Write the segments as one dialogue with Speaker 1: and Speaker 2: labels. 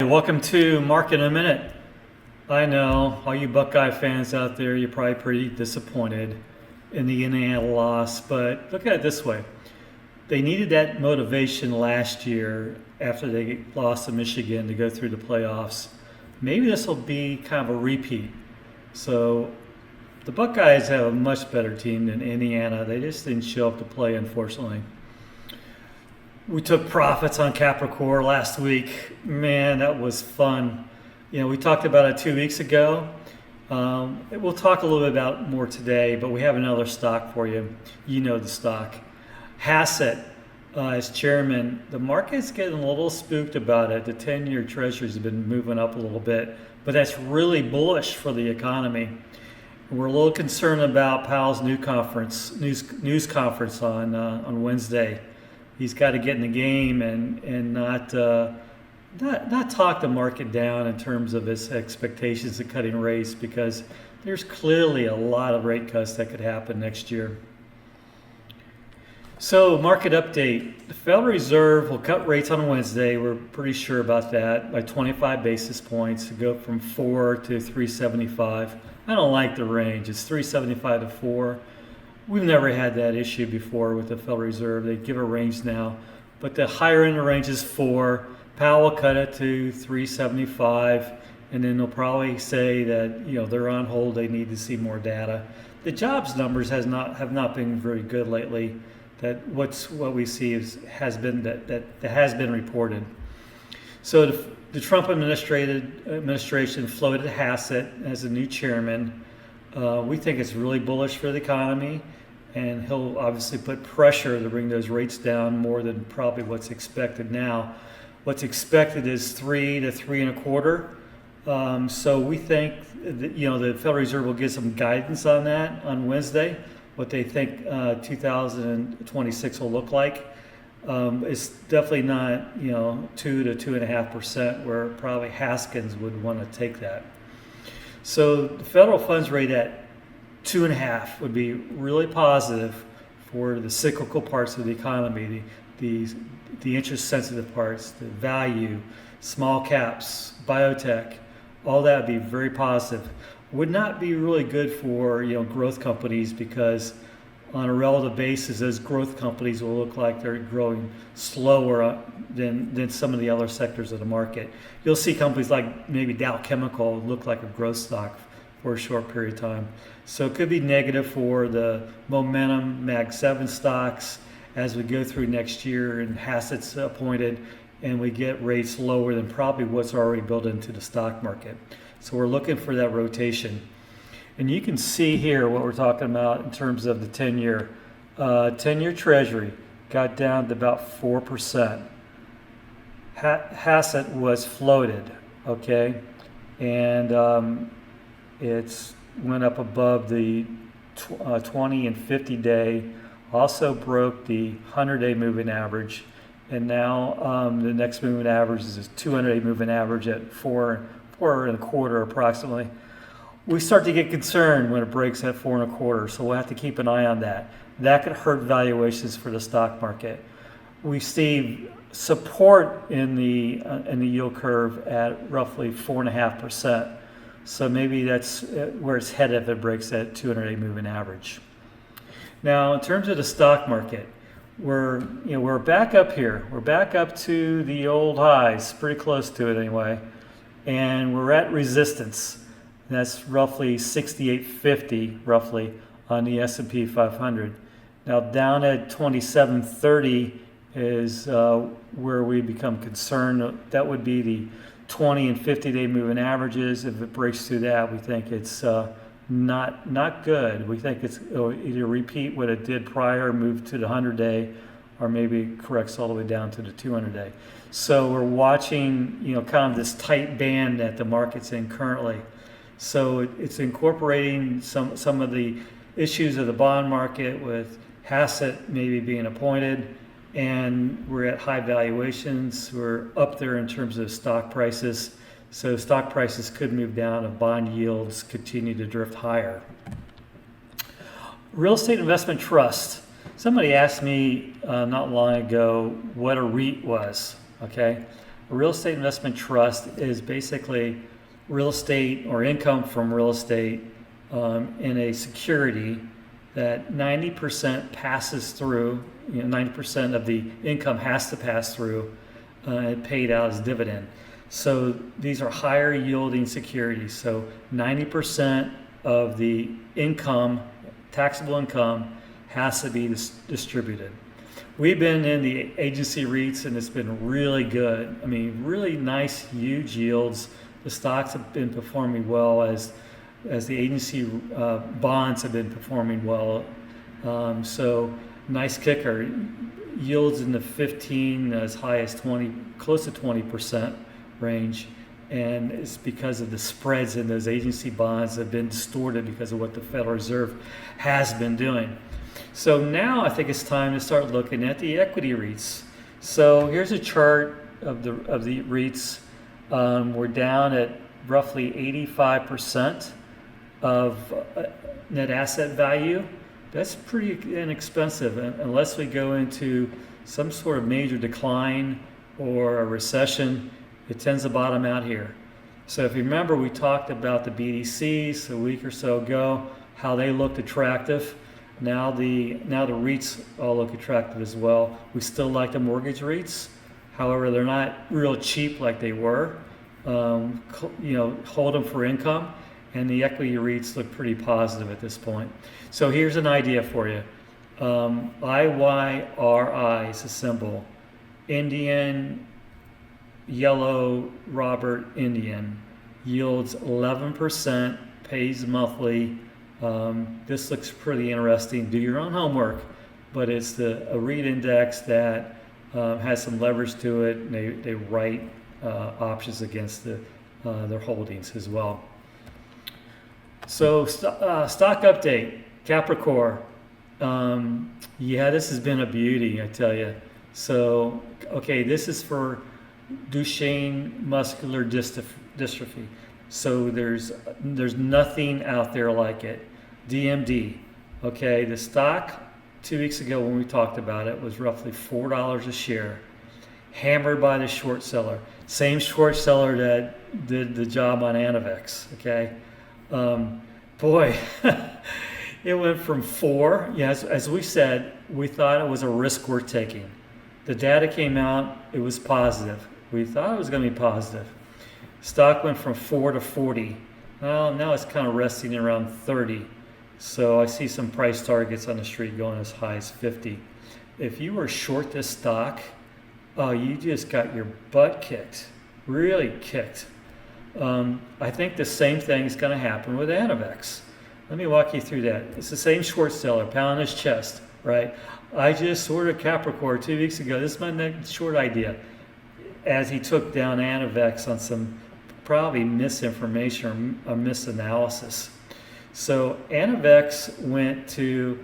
Speaker 1: welcome to Market in a Minute. I know all you Buckeye fans out there, you're probably pretty disappointed in the Indiana loss, but look at it this way. They needed that motivation last year after they lost to Michigan to go through the playoffs. Maybe this will be kind of a repeat. So the Buckeyes have a much better team than Indiana. They just didn't show up to play, unfortunately. We took profits on Capricorn last week. Man, that was fun. We talked about it 2 weeks ago. We'll talk a little bit about more today, but we have another stock for you. You know the stock. Hassett, as chairman, the market's getting a little spooked about it. The 10-year treasuries have been moving up a little bit, but that's really bullish for the economy. We're a little concerned about Powell's news conference on Wednesday. He's got to get in the game and not talk the market down in terms of his expectations of cutting rates, because there's clearly a lot of rate cuts that could happen next year. So, market update. The Federal Reserve will cut rates on Wednesday. We're pretty sure about that, by 25 basis points to go from 4 to 375. I don't like the range. It's 375 to 4. We've never had that issue before with the Federal Reserve. They give a range now, but the higher end of the range is 4. Powell will cut it to 375, and then they'll probably say that they're on hold. They need to see more data. The jobs numbers have not been very good lately. What we see has been reported. So the Trump administration floated Hassett as a new chairman. We think it's really bullish for the economy, and he'll obviously put pressure to bring those rates down more than probably what's expected now. What's expected is 3 to 3.25. So we think that, the Federal Reserve will give some guidance on that on Wednesday, what they think 2026 will look like. It's definitely not 2 to 2.5%, where probably Haskins would want to take that. So the federal funds rate at 2.5 would be really positive for the cyclical parts of the economy, the interest-sensitive parts, the value, small caps, biotech. All that would be very positive. Would not be really good for growth companies, because on a relative basis, those growth companies will look like they're growing slower than some of the other sectors of the market. You'll see companies like maybe Dow Chemical look like a growth stock for a short period of time. So it could be negative for the momentum Mag 7 stocks as we go through next year and Hassett's appointed, and we get rates lower than probably what's already built into the stock market. So we're looking for that rotation. And you can see here what we're talking about in terms of the 10-year. 10-year treasury got down to about 4%. Hassett was floated, okay? And it's went up above the 20 and 50 day, also broke the 100-day moving average. And now the next moving average is a 200-day moving average at 4.25 approximately. We start to get concerned when it breaks at 4.25, so we'll have to keep an eye on that. That could hurt valuations for the stock market. We see support in the yield curve at roughly 4.5%. So maybe that's where it's headed if it breaks that 200-day moving average. Now, in terms of the stock market, we're back up here. We're back up to the old highs, pretty close to it anyway, and we're at resistance. That's roughly 68.50 roughly on the S&P 500. Now down at 2730 is where we become concerned. That would be the 20 and 50-day moving averages. If it breaks through that, we think it's not good. We think it'll either repeat what it did prior, move to the 100-day, or maybe corrects all the way down to the 200-day. So we're watching, kind of this tight band that the market's in currently. So it's incorporating some of the issues of the bond market, with Hassett maybe being appointed, and we're at high valuations. We're up there in terms of stock prices. So stock prices could move down if bond yields continue to drift higher. Real estate investment trust. Somebody asked me not long ago what a REIT was. Okay, A real estate investment trust is basically real estate or income from real estate in a security that 90% passes through, 90% of the income has to pass through and paid out as dividend. So these are higher yielding securities. So 90% of the income, taxable income, has to be distributed. We've been in the agency REITs and it's been really good. I mean, really nice, huge yields. The stocks have been performing well as the agency bonds have been performing well. So nice kicker. Yields in the 15 as high as 20, close to 20% range. And it's because of the spreads in those agency bonds that have been distorted because of what the Federal Reserve has been doing. So now I think it's time to start looking at the equity REITs. So here's a chart of the REITs. We're down at roughly 85% of net asset value. That's pretty inexpensive unless we go into some sort of major decline or a recession. It tends to bottom out here. So if you remember, we talked about the BDCs a week or so ago, how they looked attractive. Now the REITs all look attractive as well. We still like the mortgage REITs. However, they're not real cheap like they were. Hold them for income. And the equity REITs look pretty positive at this point. So here's an idea for you. IYRI is a symbol. Indian, yellow, Robert, Indian. Yields 11%, pays monthly. This looks pretty interesting. Do your own homework. But it's a REIT index that has some leverage to it. And they write options against their holdings as well. So stock update, Capricorn. This has been a beauty, I tell you. So, okay, this is for Duchenne muscular dystrophy. So there's nothing out there like it. DMD. Okay, the stock 2 weeks ago when we talked about it was roughly $4 a share, hammered by the short seller. Same short seller that did the job on Anavex. Okay. Boy, it went from 4. Yes, as we said, we thought it was a risk worth taking. The data came out, it was positive. We thought it was going to be positive. Stock went from 4 to 40. Well, now it's kind of resting around 30. So I see some price targets on the street going as high as 50. If you were short this stock, you just got your butt kicked, really kicked. I think the same thing is going to happen with Anavex. Let me walk you through that. It's the same short seller, pound his chest, right? I just sorted Capricorn 2 weeks ago. This is my next short idea. As he took down Anavex on some probably misinformation or misanalysis. So Anavex went to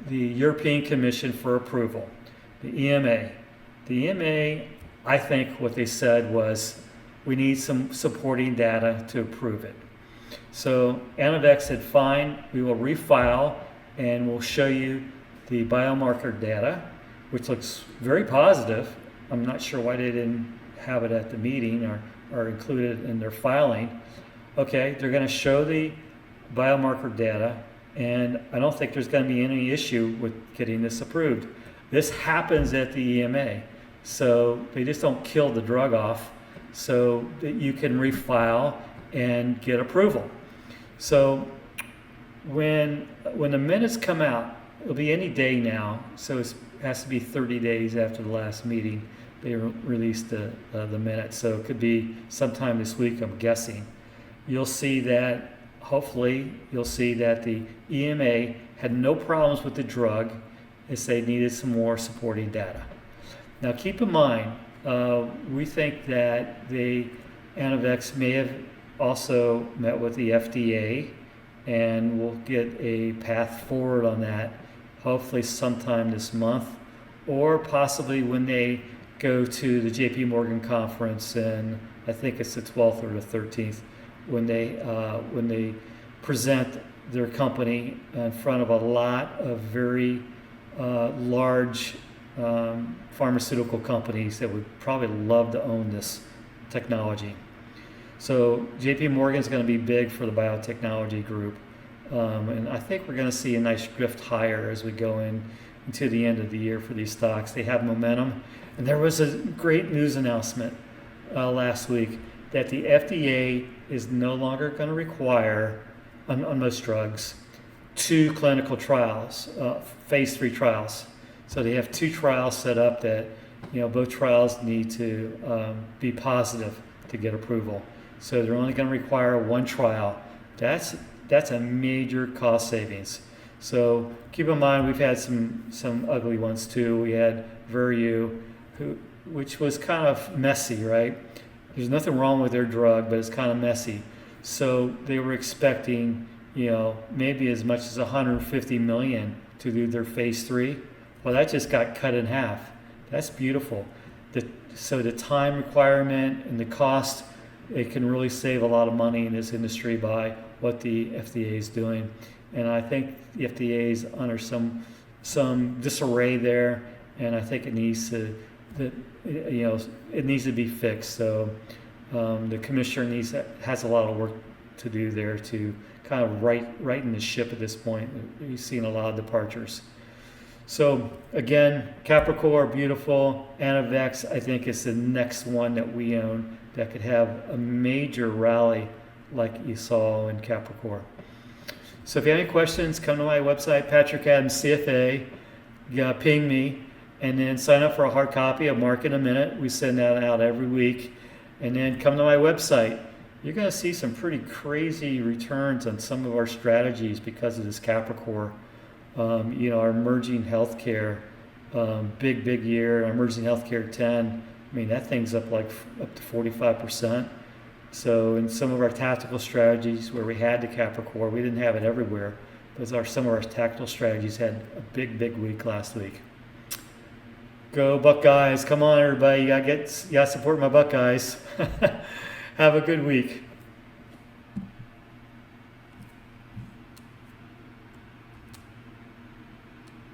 Speaker 1: the European Commission for approval, the EMA. The EMA, I think what they said was, we need some supporting data to approve it. So Anavex said, fine, we will refile and we'll show you the biomarker data, which looks very positive. I'm not sure why they didn't have it at the meeting or include it in their filing. Okay, they're going to show the biomarker data, and I don't think there's going to be any issue with getting this approved. This happens at the EMA, so they just don't kill the drug off so that you can refile and get approval. So when the minutes come out, it'll be any day now, so it has to be 30 days after the last meeting they released the minutes. So it could be sometime this week, I'm guessing. You'll see that, hopefully, you'll see that the EMA had no problems with the drug. It's they needed some more supporting data. Now keep in mind, we think that the Anavex may have also met with the FDA, and we'll get a path forward on that, hopefully sometime this month, or possibly when they go to the JP Morgan conference, and I think it's the 12th or the 13th, when they present their company in front of a lot of very large pharmaceutical companies that would probably love to own this technology. So JP Morgan is going to be big for the biotechnology group. And I think we're going to see a nice drift higher as we go into the end of the year for these stocks. They have momentum. And there was a great news announcement last week that the FDA is no longer going to require, on most drugs, 2 clinical trials, phase 3 trials. So they have 2 trials set up that, both trials need to be positive to get approval. So they're only going to require 1 trial. That's a major cost savings. So keep in mind, we've had some ugly ones too. We had Veru, which was kind of messy, right? There's nothing wrong with their drug, but it's kind of messy. So they were expecting, maybe as much as 150 million to do their phase 3. Well, that just got cut in half. That's beautiful. So the time requirement and the cost, it can really save a lot of money in this industry by what the FDA is doing. And I think the FDA is under some disarray there, and I think it needs to be fixed. So the commissioner has a lot of work to do there to kind of righten the ship at this point. We've seen a lot of departures. So again, Capricorn, beautiful. Anavex, I think, is the next one that we own that could have a major rally like you saw in Capricorn. So if you have any questions, come to my website, Patrick Adams CFA. Ping me, and then sign up for a hard copy of Market in a Minute. We send that out every week. And then come to my website. You're going to see some pretty crazy returns on some of our strategies because of this Capricorn. Our emerging healthcare, big year. Our emerging healthcare 10. I mean, that thing's up to 45%. So in some of our tactical strategies where we had the Capricorn, we didn't have it everywhere, but some of our tactical strategies had a big week last week. Go Buckeyes! Come on, everybody! You gotta support my Buckeyes. Have a good week.